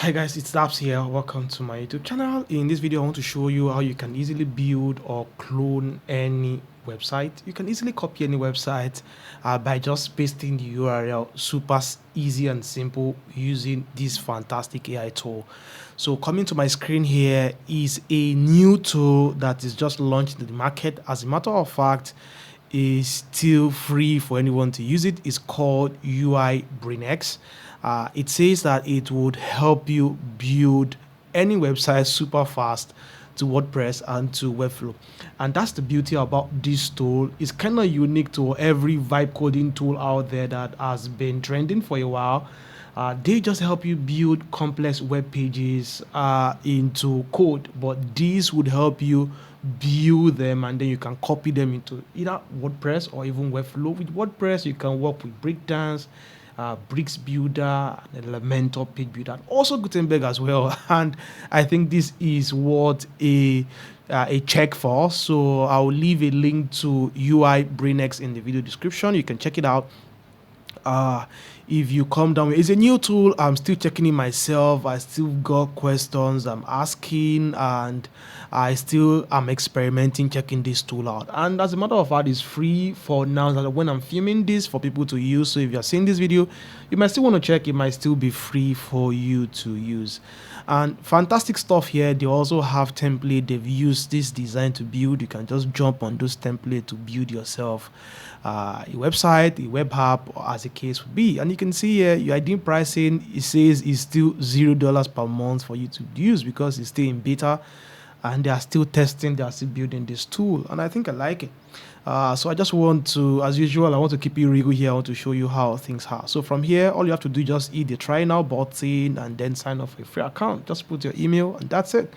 Hi guys, it's Daps here. Welcome to my YouTube channel. In this video, I want to show you how you can easily build or clone any website. You can easily copy any website by just pasting the URL. Super easy and simple using this fantastic AI tool. So coming to my screen here is a new tool that is just launched in the market. As a matter of fact, is still free for anyone to use it. It's called UIBrainX. It says that it would help you build any website super fast to WordPress and to Webflow. And that's the beauty about this tool. It's kind of unique to every vibe coding tool out there that has been trending for a while. They just help you build complex web pages into code, but this would help you build them and then you can copy them into either WordPress or even Webflow. With WordPress, you can work with breakdowns, Bricks Builder, Elementor page builder, and also Gutenberg as well. And I think this is what a check for. So I'll leave a link to UIBrainX in the video description. You can check it out. If you come down, it's a new tool. I'm still checking it myself. I still got questions I'm asking, and I still am experimenting checking this tool out. And as a matter of fact, it's free for now. That when I'm filming this for people to use, so if you're seeing this video, you might still want to check. It might still be free for you to use. And fantastic stuff here. They also have template. They've used this design to build. You can just jump on those templates to build yourself a website, a web app, as the case would be. And you can see here your ID pricing, it says is still $0 per month for you to use because it's still in beta and they are still testing, they are still building this tool, and I think I like it. So I just want to, as usual, I want to keep it real here. I want to show you how things are. So from here, all you have to do is just hit the try now button and then sign up for a free account. Just put your email and that's it.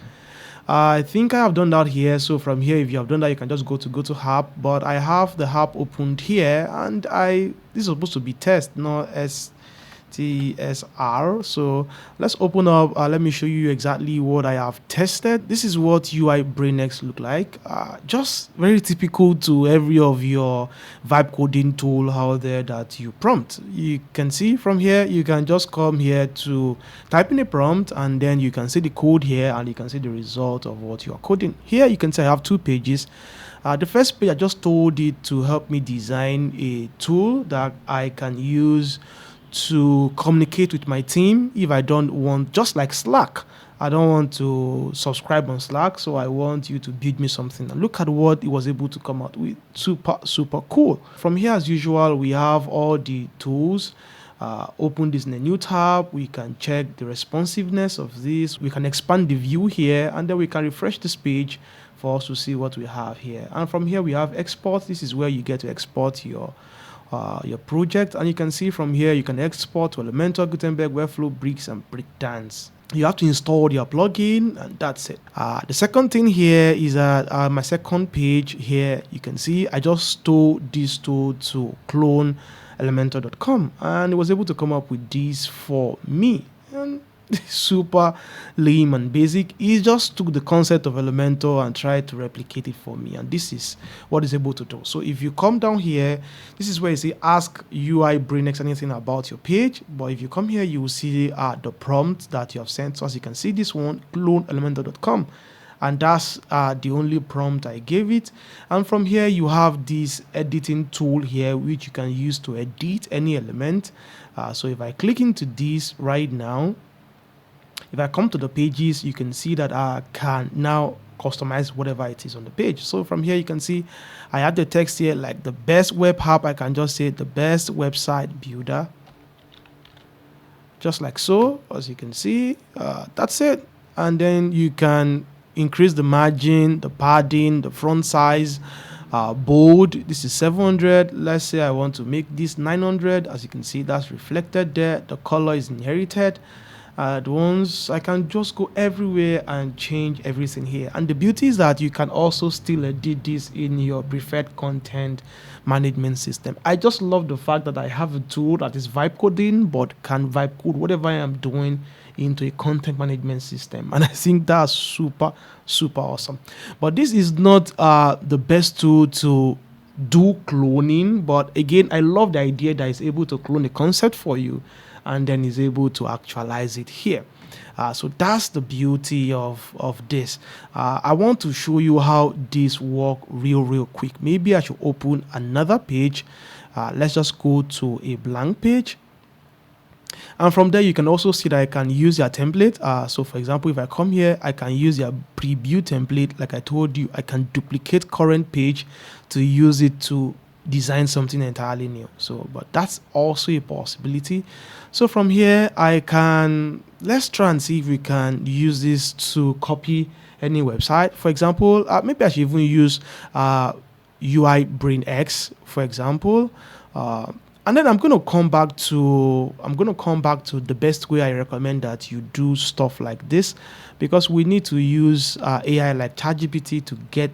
I think I have done that here. So from here, if you have done that, you can just go to app. But I have the app opened here, and this is supposed to be test, not STSR. So let's open up. Let me show you exactly what I have tested. This is what UIBrainX look like. Just very typical to every of your vibe coding tool out there that you prompt. You can see from here, you can just come here to type in a prompt, and then you can see the code here, and you can see the result of what you are coding. Here you can see I have two pages. The first page, I just told it to help me design a tool that I can use to communicate with my team if I don't want, just like Slack. I don't want to subscribe on Slack, so I want you to build me something. And look at what it was able to come out with. Super cool. From here, as usual, we have all the tools. Open this in a new tab. We can check the responsiveness of this. We can expand the view here, and then we can refresh this page for us to see what we have here. And from here, we have export. This is where you get to export your project, and you can see from here you can export to Elementor, Gutenberg, Webflow, Bricks, and Breakdance. You have to install your plugin, and that's it. The second thing here is that my second page here, you can see I just stole this tool to clone Elementor.com, and it was able to come up with this for me. And super lame and basic. He just took the concept of Elementor and tried to replicate it for me, and this is what it's able to do. So if you come down here, this is where you say ask UIBrainX anything about your page. But if you come here, you will see the prompt that you have sent. So as you can see, this one, clone Elementor.com, and that's the only prompt I gave it. And from here, you have this editing tool here, which you can use to edit any element. So if I click into this right now, if I come to the pages, you can see that I can now customize whatever it is on the page. So from here, you can see I have the text here like the best web app. I can just say the best website builder, just like so. As you can see, that's it. And then you can increase the margin, the padding, the font size, bold. This is 700. Let's say I want to make this 900. As you can see, that's reflected there. The color is inherited. Once I can just go everywhere and change everything here. And the beauty is that you can also still edit this in your preferred content management system. I just love the fact that I have a tool that is vibe coding but can vibe code whatever I am doing into a content management system, and I think that's super awesome. But this is not the best tool to do cloning, but again, I love the idea that it's able to clone a concept for you and then is able to actualize it here. So that's the beauty of this. I want to show you how this work real quick. Maybe I should open another page. Let's just go to a blank page. And from there, you can also see that I can use your template. So for example, if I come here, I can use your preview template. Like I told you, I can duplicate current page to use it to design something entirely new. So, but that's also a possibility. So from here, let's try and see if we can use this to copy any website. For example, maybe I should even use UIBrainX, for example. And then I'm going to come back to the best way I recommend that you do stuff like this, because we need to use AI like ChatGPT to get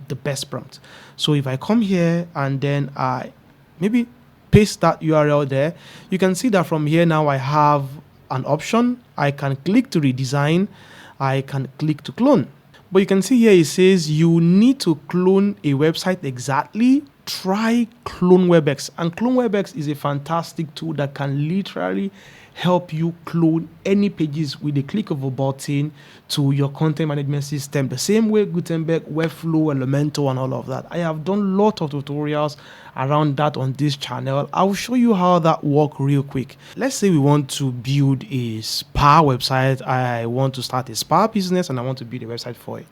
the best prompt. So if I come here and then I maybe paste that URL there, you can see that from here now I have an option. I can click to redesign, I can click to clone. But you can see here it says you need to clone a website exactly. Try CloneWebX, and CloneWebX is a fantastic tool that can literally help you clone any pages with a click of a button to your content management system, the same way Gutenberg, Webflow, Elementor, and all of that. I have done a lot of tutorials around that on this channel. I will show you how that works real quick. Let's say we want to build a spa website. I want to start a spa business and I want to build a website for it.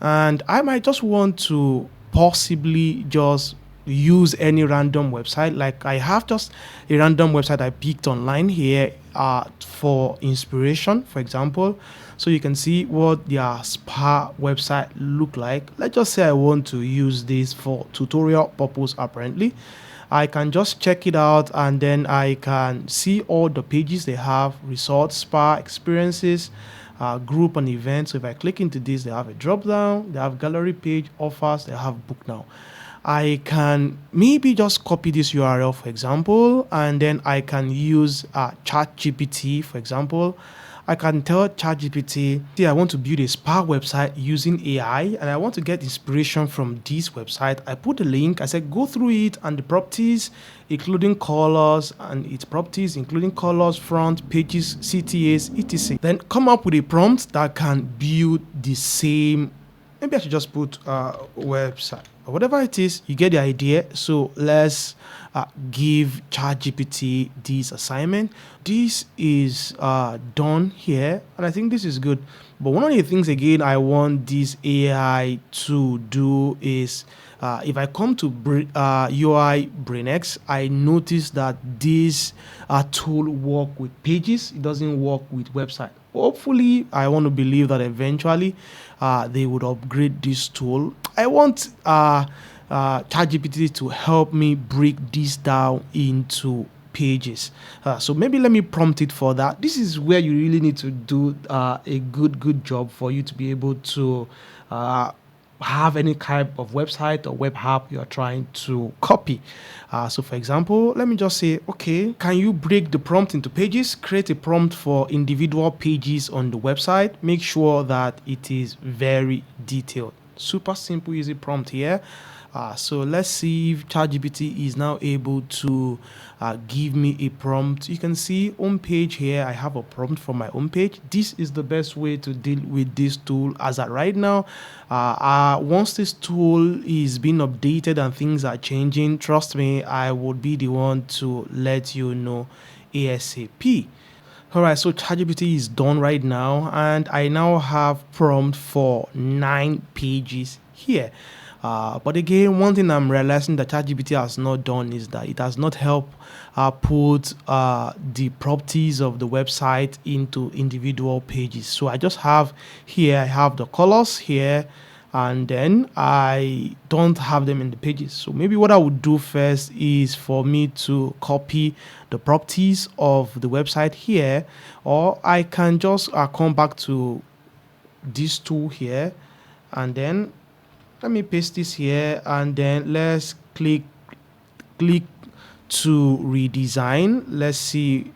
And I might just want to possibly just use any random website. Like I have just a random website I picked online here for inspiration, for example. So you can see what their spa website look like. Let's just say I want to use this for tutorial purpose. Apparently I can just check it out and then I can see all the pages they have: resorts, spa, experiences, group and events. So if I click into this, they have a drop down, they have gallery page, offers, they have book now. I can maybe just copy this URL, for example, and then I can use ChatGPT, for example. I can tell ChatGPT, see, I want to build a spa website using AI and I want to get inspiration from this website. I put the link, I said go through it and the properties, including colors and its properties, including colors, front, pages, CTAs, etc. Then come up with a prompt that can build the same. Maybe I should just put website or whatever it is. You get the idea. So let's give ChatGPT this assignment. This is done here, and I think this is good. But one of the things again I want this AI to do is if I come to UIBrainX, I notice that this tool work with pages. It doesn't work with website. Hopefully, I want to believe that eventually they would upgrade this tool. I want ChatGPT to help me break this down into pages. So maybe let me prompt it for that. This is where you really need to do a good job for you to be able to have any type of website or web app you're trying to copy. So for example, let me just say, okay, can you break the prompt into pages? Create a prompt for individual pages on the website. Make sure that it is very detailed. Super simple, easy prompt here. So let's see if ChatGPT is now able to give me a prompt. You can see home page here. I have a prompt for my home page. This is the best way to deal with this tool as at right now. Once this tool is being updated and things are changing, trust me, I would be the one to let you know ASAP. Alright, so ChatGPT is done right now, and I now have prompt for 9 pages here. But again, one thing I'm realizing that ChatGPT has not done is that it has not helped put the properties of the website into individual pages. So I just have here, I have the colors here, and then I don't have them in the pages. So maybe what I would do first is for me to copy the properties of the website here, or I can just come back to this tool here, and then let me paste this here, and then let's click to redesign. Let's see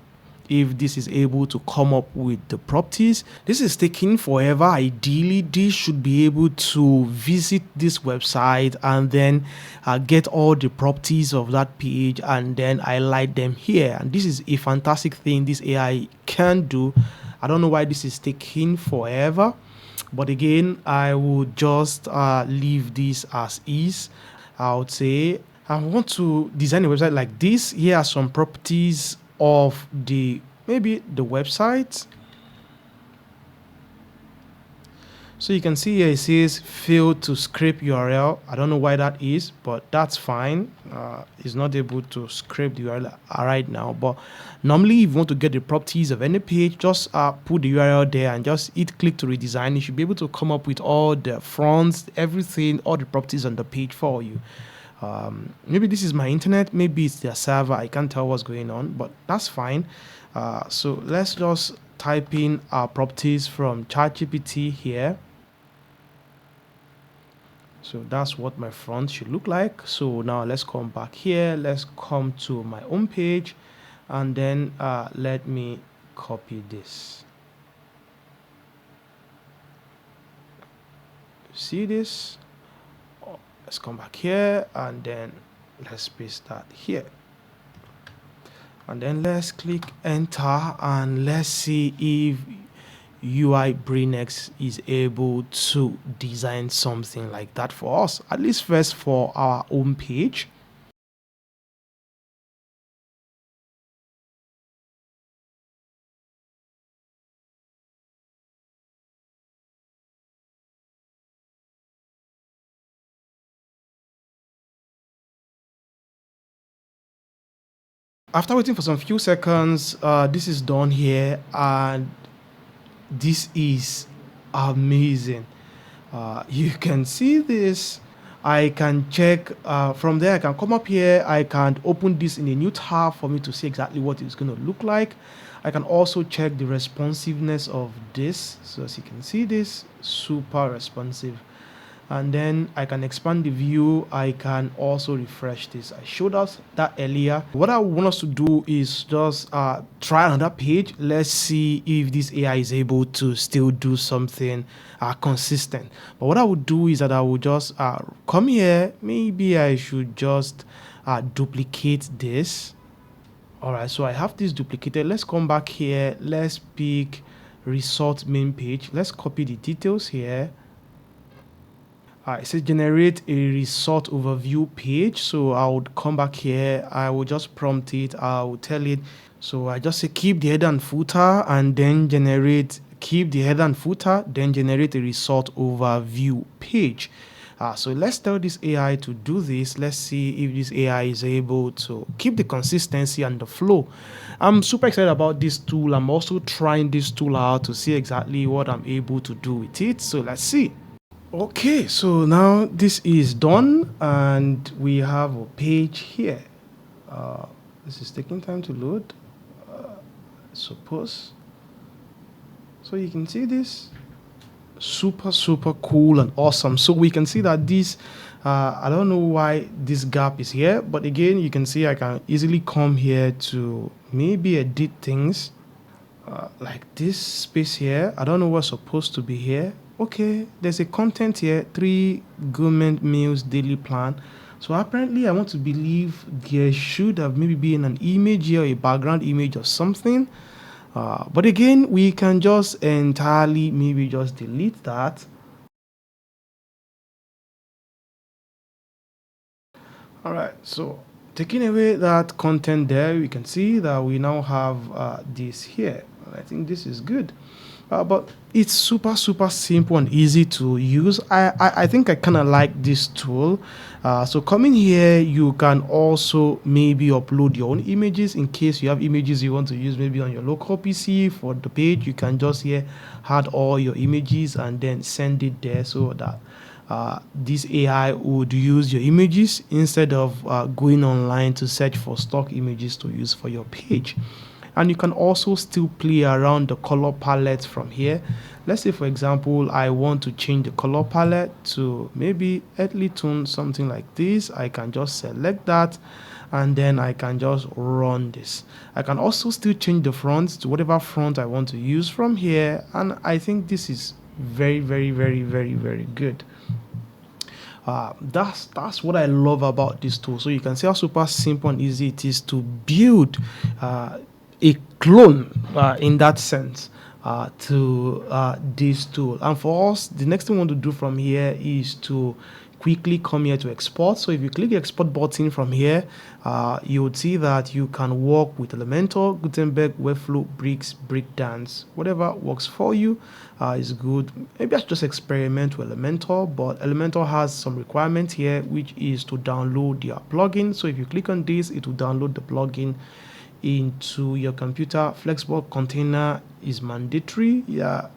if this is able to come up with the properties. This is taking forever. Ideally, this should be able to visit this website and then get all the properties of that page and then highlight them here. And this is a fantastic thing this AI can do. I don't know why this is taking forever, but again, I would just leave this as is. I would say I want to design a website like this. Here are some properties of maybe the website. So you can see here it says failed to scrape URL. I don't know why that is, but that's fine. It's not able to scrape the URL right now. But normally, if you want to get the properties of any page, just put the URL there and just hit click to redesign. You should be able to come up with all the fronts, everything, all the properties on the page for you. Maybe this is my internet, maybe it's their server. I can't tell what's going on, but that's fine. So let's just type in our properties from ChatGPT here. So that's what my front should look like. So now let's come back here. Let's come to my home page, and then let me copy this. See this? Let's come back here, and then let's paste that here. And then let's click enter, and let's see if UIBrainX is able to design something like that for us, at least first for our home page. After waiting for some few seconds, this is done here, and this is amazing. You can see this. I can check from there. I can come up here. I can open this in a new tab for me to see exactly what it's going to look like. I can also check the responsiveness of this. So as you can see, this super responsive. And then I can expand the view. I can also refresh this. I showed us that earlier. What I want us to do is just try another page. Let's see if this AI is able to still do something consistent. But what I would do is that I would just come here. Maybe I should just duplicate this. All right, so I have this duplicated. Let's come back here. Let's pick resort main page. Let's copy the details here. It says generate a resort overview page. So I would come back here. I will just prompt it. I will tell it. So I just say keep the header and footer, and then keep the header and footer, then generate a resort overview page. So let's tell this AI to do this. Let's see if this AI is able to keep the consistency and the flow. I'm super excited about this tool. I'm also trying this tool out to see exactly what I'm able to do with it. So let's see. Okay, so now this is done, and we have a page here. This is taking time to load, suppose. So you can see this super cool and awesome. So we can see that this I don't know why this gap is here, but again, you can see I can easily come here to maybe edit things like this space here. I don't know what's supposed to be here. Okay, there's a content here, 3 government meals daily plan. So apparently I want to believe there should have maybe been an image here, a background image or something. But again, we can just entirely maybe just delete that. All right, so taking away that content there, we can see that we now have this here. I think this is good. But it's super simple and easy to use. I think I kind of like this tool. So coming here, you can also maybe upload your own images in case you have images you want to use maybe on your local PC for the page. You can just here add all your images and then send it there, so that this AI would use your images instead of going online to search for stock images to use for your page. And you can also still play around the color palette from here. Let's say, for example, I want to change the color palette to maybe earthly tone, something like this. I can just select that, and then I can just run this. I can also still change the font to whatever font I want to use from here, and I think this is very good. That's what I love about this tool. So you can see how super simple and easy it is to build a clone in that sense. to this tool. And for us, the next thing we want to do from here is to quickly come here to export. So if you click the export button from here, you would see that you can work with Elementor, Gutenberg, Webflow, Bricks, Breakdance, whatever works for you is good. Maybe I should just experiment with Elementor, but Elementor has some requirements here, which is to download their plugin. So if you click on this, it will download the plugin into your computer. Flexbox container is mandatory. Yeah,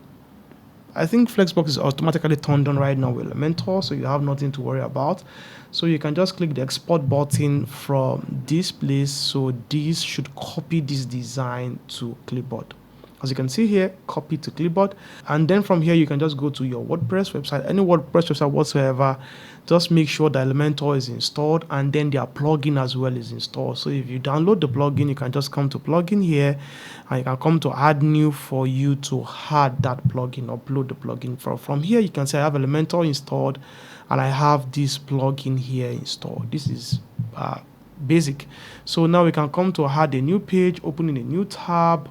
I think Flexbox is automatically turned on right now with Elementor, so you have nothing to worry about. So you can just click the export button from this place. So this should copy this design to clipboard. As you can see here, copy to clipboard. And then from here, you can just go to your WordPress website, any WordPress website whatsoever. Just make sure the Elementor is installed and then their plugin as well is installed. So if you download the plugin, you can just come to plugin here and you can come to add new for you to add that plugin, upload the plugin. From here, you can say I have Elementor installed and I have this plugin here installed. This is basic. So now we can come to add a new page, opening a new tab.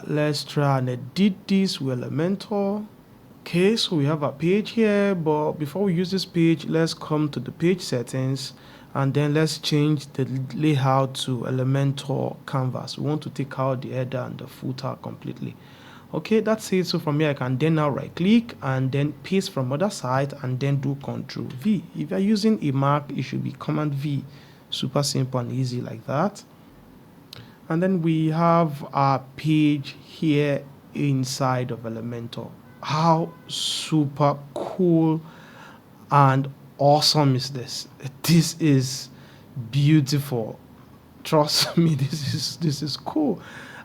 Let's try and edit this with Elementor. Okay, so we have a page here, but before we use this page, let's come to the page settings and then let's change the layout to Elementor canvas. We want to take out the header and the footer completely. Okay, that's it. So from here, I can then now right click and then paste from other side and then do Ctrl V. If you're using a Mac, it should be Command V. Super simple and easy like that. And then we have our page here inside of Elementor. How super cool and awesome is this? This is beautiful. Trust me, this is cool.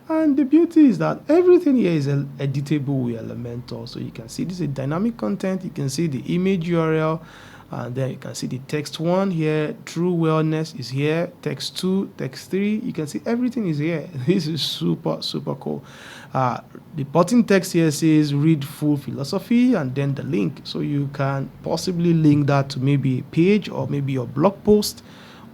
And the beauty is that everything here is editable with Elementor. So you can see this is dynamic content. You can see the image URL. And then you can see the text 1 here, true wellness is here, text 2, text 3, you can see everything is here. This is super cool. The button text here says read full philosophy and then the link. So you can possibly link that to maybe a page or maybe your blog post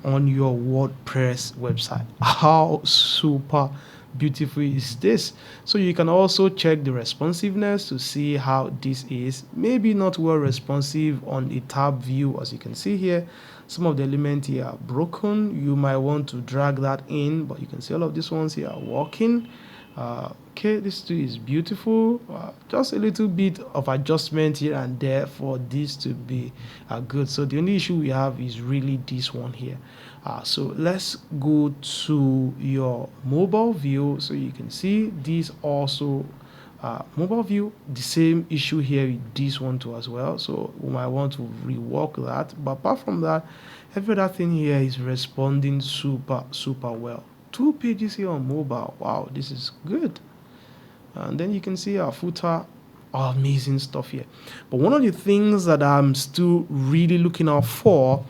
on your WordPress website. How super beautiful is this? So you can also check the responsiveness to see how this is. Maybe not well responsive on a tab view. As you can see here, some of the elements here are broken. You might want to drag that in, but you can see all of these ones here are working. Okay, this too is beautiful. Just a little bit of adjustment here and there for this to be good. So the only issue we have is really this one here. So let's go to your mobile view. So you can see this also mobile view, the same issue here with this one too as well. So we might want to rework that. But apart from that, every other thing here is responding super well. 2 pages here on mobile. Wow, this is good. And then you can see our footer. Amazing stuff here. But one of the things that I'm still really looking out for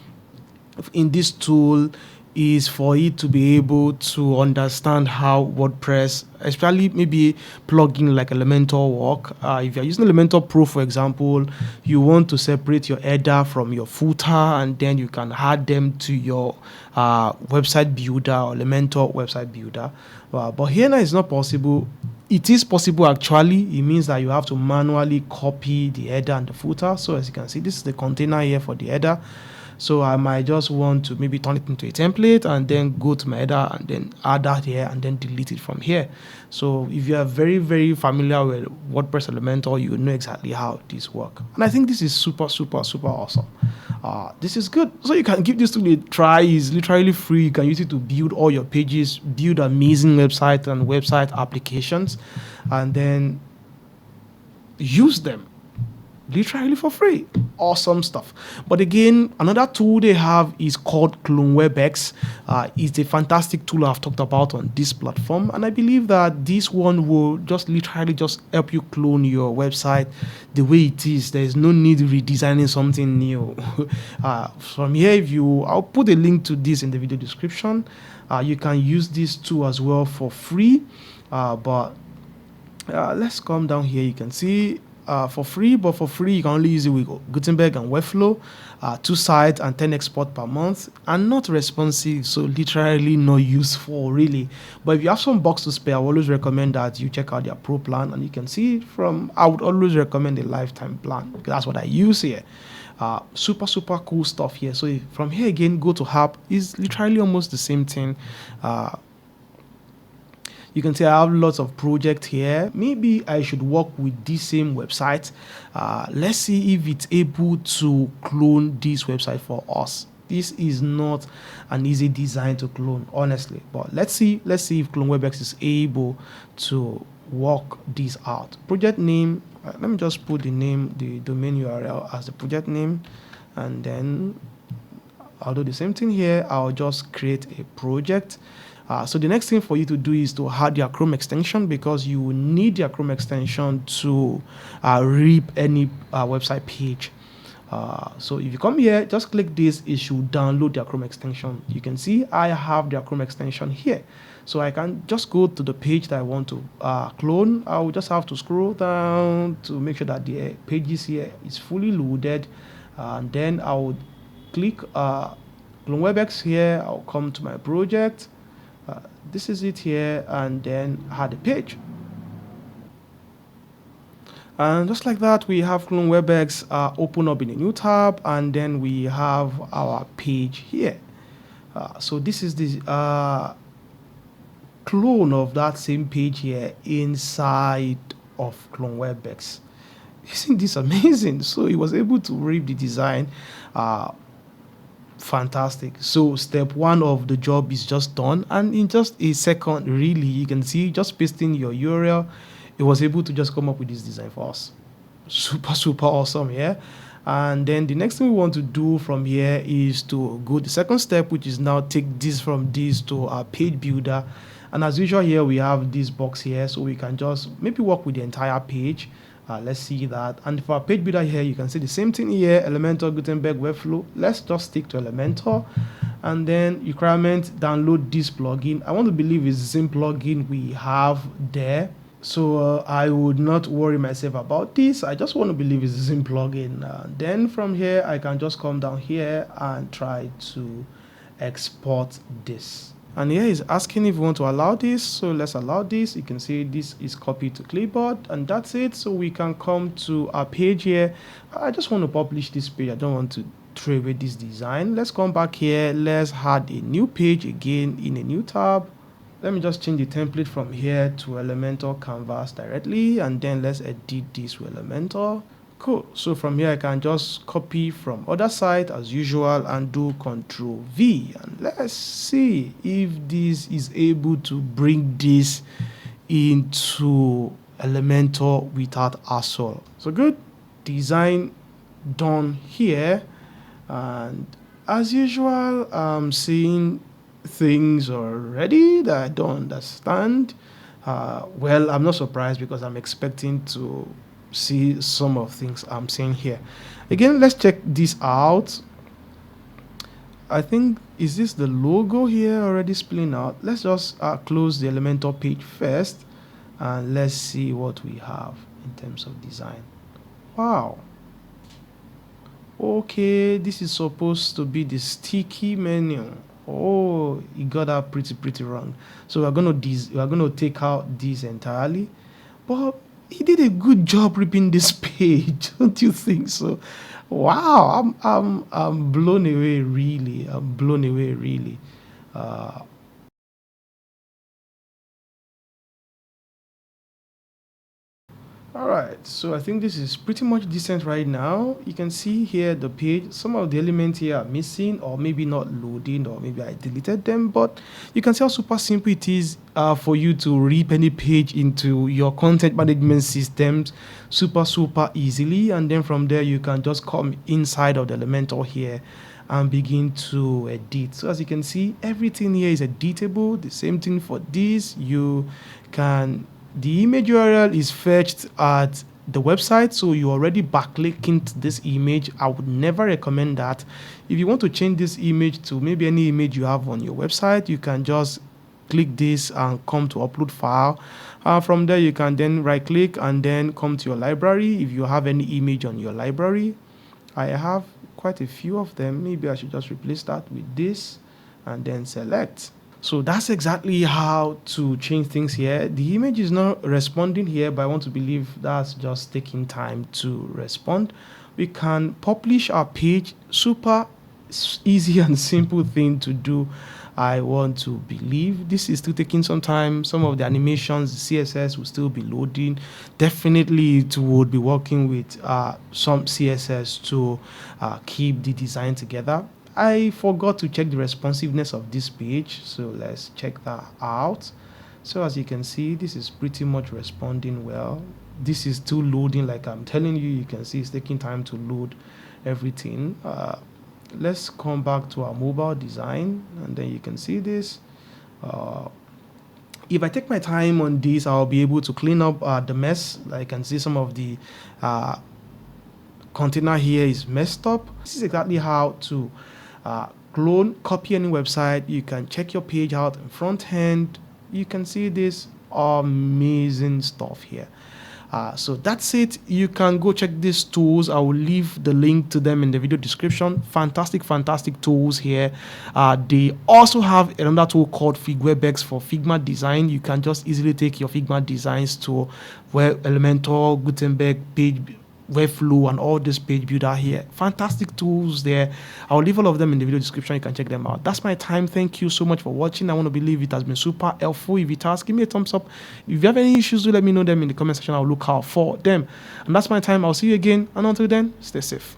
in this tool is for it to be able to understand how WordPress, especially maybe plugin like Elementor work. If you're using Elementor Pro, for example, you want to separate your header from your footer and then you can add them to your website builder or Elementor website builder. But here now it's not possible. It is possible actually. It means that you have to manually copy the header and the footer. So as you can see, this is the container here for the header. So I might just want to maybe turn it into a template and then go to my header and then add that here and then delete it from here. So if you are very familiar with WordPress Elementor, you know exactly how this works. And I think this is super awesome. This is good. So you can give this to a try. It's literally free. You can use it to build all your pages, build amazing websites and website applications, and then use them literally for free. Awesome stuff. But again, another tool they have is called CloneWebX. It's a fantastic tool I've talked about on this platform, and I believe that this one will just literally just help you clone your website the way it is. There's no need redesigning something new. From here, I'll put a link to this in the video description. You can use this tool as well for free. But let's come down here. You can see for free, but for free you can only use it with Gutenberg and Webflow, 2 sites and 10 export per month, and not responsive, so literally not useful really. But if you have some bucks to spare, I always recommend that you check out their pro plan, and you can see from, I would always recommend a lifetime plan because that's what I use here. Super cool stuff here. So from here again, go to app, is literally almost the same thing. You can see I have lots of projects here. Maybe I should work with this same website. Let's see if it's able to clone this website for us. This is not an easy design to clone, honestly. But let's see if CloneWebX is able to work this out. Project name. Let me just put the name, the domain URL as the project name, and then I'll do the same thing here. I'll just create a project. So the next thing for you to do is to add your Chrome extension, because you will need your Chrome extension to rip any website page. So if you come here, just click this, it should download your Chrome extension. You can see I have the Chrome extension here. So I can just go to the page that I want to clone. I will just have to scroll down to make sure that the pages here is fully loaded. And then I would click CloneWebX here. I'll come to my project. This is it here, and then add a page. And just like that, we have CloneWebX open up in a new tab, and then we have our page here. So this is the clone of that same page here inside of CloneWebX. Isn't this amazing? So he was able to rip the design. Fantastic. So step one of the job is just done, and in just a second, really, you can see just pasting your URL, it was able to just come up with this design for us. Super awesome. Yeah. And then the next thing we want to do from here is to go the second step, which is now take this from this to our page builder. And as usual here, we have this box here, so we can just maybe work with the entire page. Let's see that. And for our page builder here, you can see the same thing here, Elementor, Gutenberg, Webflow. Let's just stick to Elementor. And then requirement, download this plugin. I want to believe it's the same plugin we have there. So I would not worry myself about this. I just want to believe it's the same plugin. Then from here, I can just come down here and try to export this. And here is asking if we want to allow this. So let's allow this. You can see this is copied to clipboard, and that's it. So we can come to our page here. I just want to publish this page. I don't want to throw away this design. Let's come back here. Let's add a new page again in a new tab. Let me just change the template from here to Elementor canvas directly, and then let's edit this with Elementor. Cool. So from here I can just copy from other side as usual and do Ctrl V, and let's see if this is able to bring this into Elementor without hassle. So good, design done here, and as usual I'm seeing things already that I don't understand. Well, I'm not surprised because I'm expecting to see some of things I'm seeing here. Again, let's check this out. I think, is this the logo here already spilling out? Let's just close the Elementor page first, and let's see what we have in terms of design. Wow. Okay, this is supposed to be the sticky menu. Oh, it got that pretty wrong. So we're gonna take out this entirely, but he did a good job ripping this page, don't you think so? Wow, I'm blown away, really. I'm blown away, really. All right, so I think this is pretty much decent right now. You can see here the page, some of the elements here are missing, or maybe not loading, or maybe I deleted them, but you can see how super simple it is for you to rip any page into your content management systems super easily. And then from there you can just come inside of the Elementor here and begin to edit. So as you can see, everything here is editable. The same thing for this. You can, the image URL is fetched at the website, so you already backlinking to this image. I would never recommend that. If you want to change this image to maybe any image you have on your website, you can just click this and come to upload file. From there you can then right click and then come to your library. If you have any image on your library, I have quite a few of them. Maybe I should just replace that with this and then select. So that's exactly how to change things here. The image is not responding here, but I want to believe that's just taking time to respond. We can publish our page. Super easy and simple thing to do. I want to believe this is still taking some time. Some of the animations, the CSS will still be loading. Definitely it would be working with some CSS to keep the design together. I forgot to check the responsiveness of this page, so let's check that out. So as you can see, this is pretty much responding well. This is still loading, like I'm telling you. You can see it's taking time to load everything. Let's come back to our mobile design, and then you can see this. If I take my time on this, I'll be able to clean up the mess. I can see some of the container here is messed up. This is exactly how to clone, copy any website. You can check your page out in front end. You can see this amazing stuff here. So that's it. You can go check these tools. I will leave the link to them in the video description. Fantastic tools here. They also have another tool called Webpage for Figma design. You can just easily take your Figma designs to where Elementor, Gutenberg, page Webflow, and all this page builder here. Fantastic tools there. I'll leave all of them in the video description. You can check them out. That's my time. Thank you so much for watching. I want to believe it has been super helpful. If it has, give me a thumbs up. If you have any issues, do let me know them in the comment section. I'll look out for them. And that's my time. I'll see you again. And until then, stay safe.